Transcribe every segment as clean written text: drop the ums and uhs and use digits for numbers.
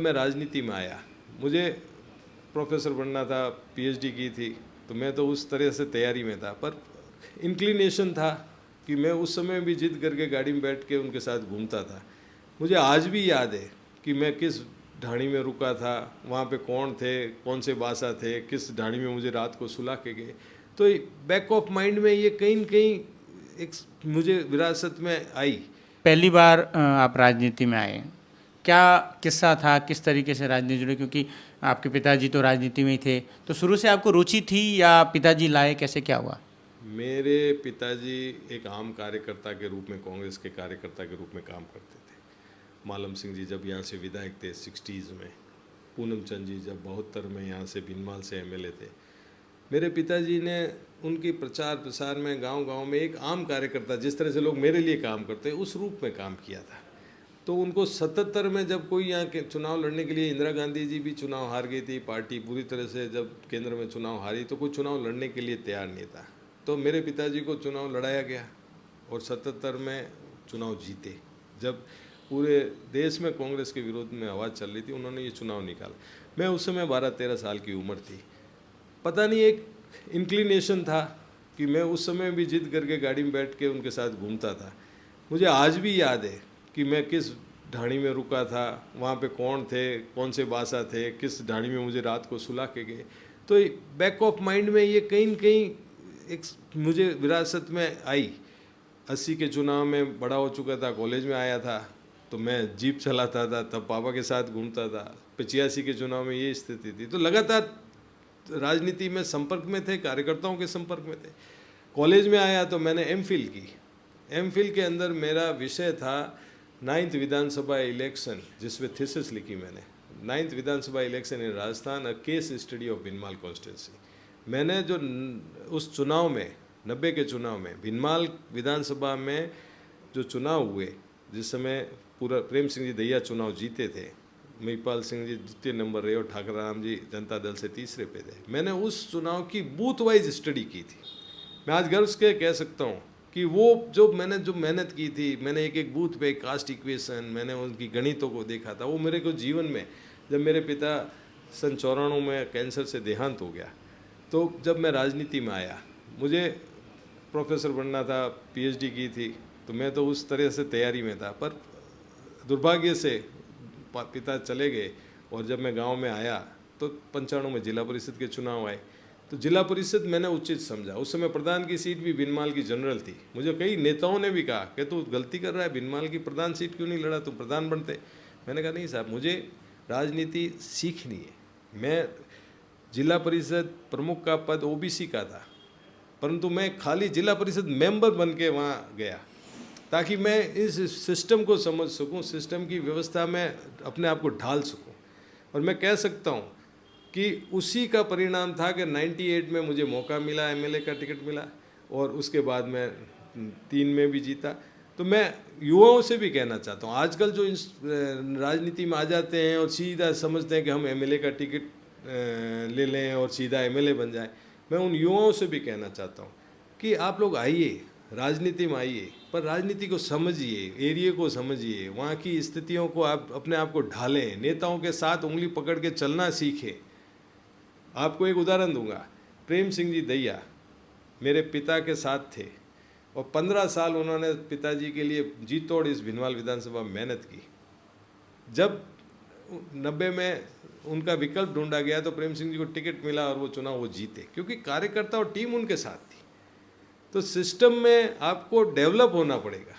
मैं राजनीति में आया, मुझे प्रोफेसर बनना था, पीएचडी की थी, तो मैं तो उस तरह से तैयारी में था, पर इंक्लिनेशन था कि मैं उस समय भी जिद करके गाड़ी में बैठ के उनके साथ घूमता था। मुझे आज भी याद है कि मैं किस ढाणी में रुका था, वहाँ पे कौन थे, कौन से बासा थे, किस ढाणी में मुझे रात को सुला के गए। तो बैक ऑफ माइंड में ये कहीं न कहीं एक मुझे विरासत में आई। पहली बार आप राजनीति में आए, क्या किस्सा था, किस तरीके से राजनीति जुड़े? क्योंकि आपके पिताजी तो राजनीति में ही थे, तो शुरू से आपको रुचि थी या पिताजी लाए, कैसे क्या हुआ? मेरे पिताजी एक आम कार्यकर्ता के रूप में, कांग्रेस के कार्यकर्ता के रूप में काम करते थे। मालम सिंह जी जब यहाँ से विधायक थे 60s में, पूनम चंद जी जब 72 में यहाँ से भिनमाल से एमएलए थे, मेरे पिताजी ने उनकी प्रचार प्रसार में गांव-गांव में एक आम कार्यकर्ता, जिस तरह से लोग मेरे लिए काम करते हैं, उस रूप में काम किया था। तो उनको 77 में जब कोई यहाँ के चुनाव लड़ने के लिए, इंदिरा गांधी जी भी चुनाव हार गई थी, पार्टी पूरी तरह से जब केंद्र में चुनाव हारी, तो कोई चुनाव लड़ने के लिए तैयार नहीं था। तो मेरे पिताजी को चुनाव लड़ाया गया और 77 में चुनाव जीते। जब पूरे देश में कांग्रेस के विरोध में आवाज़ चल रही थी, उन्होंने ये चुनाव निकाला। मैं उस समय 12-13 साल की उम्र थी। पता नहीं एक इंक्लिनेशन था कि मैं उस समय भी जिद करके गाड़ी में बैठ के उनके साथ घूमता था। मुझे आज भी याद है कि मैं किस ढाणी में रुका था, वहाँ पे कौन थे, कौन से बासा थे, किस ढाणी में मुझे रात को सुला के गए। तो बैक ऑफ माइंड में ये कहीं न कहीं एक मुझे विरासत में आई। 80 के चुनाव में बड़ा हो चुका था, कॉलेज में आया था, तो मैं जीप चलाता था, तब पापा के साथ घूमता था। 85 के चुनाव में ये स्थिति थी, तो लगातार राजनीति में संपर्क में थे, कार्यकर्ताओं के संपर्क में थे। कॉलेज में आया तो मैंने एमफिल की। एमफिल के अंदर मेरा विषय था 9th विधानसभा इलेक्शन, जिसमें थीसिस लिखी मैंने, 9th Vidhan Sabha election in Rajasthan, a case study of Bhinmal constituency. मैंने जो उस चुनाव में, 90 के चुनाव में, भिनमाल विधानसभा में जो चुनाव हुए, जिस समय पूरा प्रेम सिंह जी दैया चुनाव जीते थे, महिपाल सिंह जी द्वितीय नंबर रहे और ठाकर राम जी जनता दल से तीसरे पे थे। मैंने उस चुनाव की बूथ वाइज स्टडी की थी। मैं आज गर्व से कह सकता हूँ कि वो जो मेहनत की थी, मैंने एक एक बूथ पे कास्ट इक्वेशन, मैंने उनकी गणितों को देखा था। वो मेरे को जीवन में, जब मेरे पिता सन 94 में कैंसर से देहांत हो गया, तो जब मैं राजनीति में आया, मुझे प्रोफेसर बनना था, पीएचडी की थी, तो मैं तो उस तरह से तैयारी में था, पर दुर्भाग्य से पिता चले गए। और जब मैं गांव में आया तो 95 में जिला परिषद के चुनाव आए, तो जिला परिषद मैंने उचित समझा। उस समय प्रधान की सीट भी भिनमाल की जनरल थी। मुझे कई नेताओं ने भी कहा कि तू गलती कर रहा है, भिनमाल की प्रधान सीट क्यों नहीं लड़ा, तुम प्रधान बनते। मैंने कहा नहीं साहब, मुझे राजनीति सीखनी है। मैं जिला परिषद प्रमुख का पद ओबीसी का था, परंतु मैं खाली जिला परिषद मेंबर बन के वहाँ गया, ताकि मैं इस सिस्टम को समझ सकूं, सिस्टम की व्यवस्था में अपने आप को ढाल सकूं। और मैं कह सकता हूं कि उसी का परिणाम था कि 98 में मुझे मौका मिला, एमएलए का टिकट मिला, और उसके बाद मैं 3 में भी जीता। तो मैं युवाओं से भी कहना चाहता हूं, आजकल जो राजनीति में आ जाते हैं और सीधा समझते हैं कि हम एमएलए का टिकट ले लें और सीधा एमएलए बन जाए, मैं उन युवाओं से भी कहना चाहता हूं कि आप लोग आइए, राजनीति में आइए, पर राजनीति को समझिए, एरिया को समझिए, वहाँ की स्थितियों को आप अपने आप को ढालें, नेताओं के साथ उंगली पकड़ के चलना सीखें। आपको एक उदाहरण दूंगा, प्रेम सिंह जी दैया मेरे पिता के साथ थे और 15 साल उन्होंने पिताजी के लिए जी तोड़ इस भिनमाल विधानसभा में मेहनत की। जब 90 में उनका विकल्प ढूंढा गया तो प्रेम सिंह जी को टिकट मिला और वो चुनाव वो जीते, क्योंकि कार्यकर्ता और टीम उनके साथ थी। तो सिस्टम में आपको डेवलप होना पड़ेगा,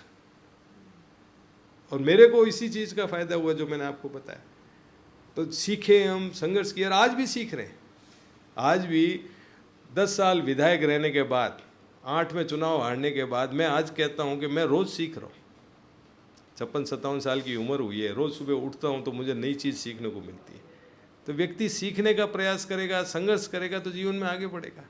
और मेरे को इसी चीज़ का फ़ायदा हुआ जो मैंने आपको बताया। तो सीखे, हम संघर्ष किया और आज भी सीख रहे हैं। आज भी 10 साल विधायक रहने के बाद, 8 में चुनाव हारने के बाद, मैं आज कहता हूं कि मैं रोज़ सीख रहा हूं। 56-57 साल की उम्र हुई है, रोज़ सुबह उठता हूं तो मुझे नई चीज़ सीखने को मिलती है। तो व्यक्ति सीखने का प्रयास करेगा, संघर्ष करेगा तो जीवन में आगे बढ़ेगा।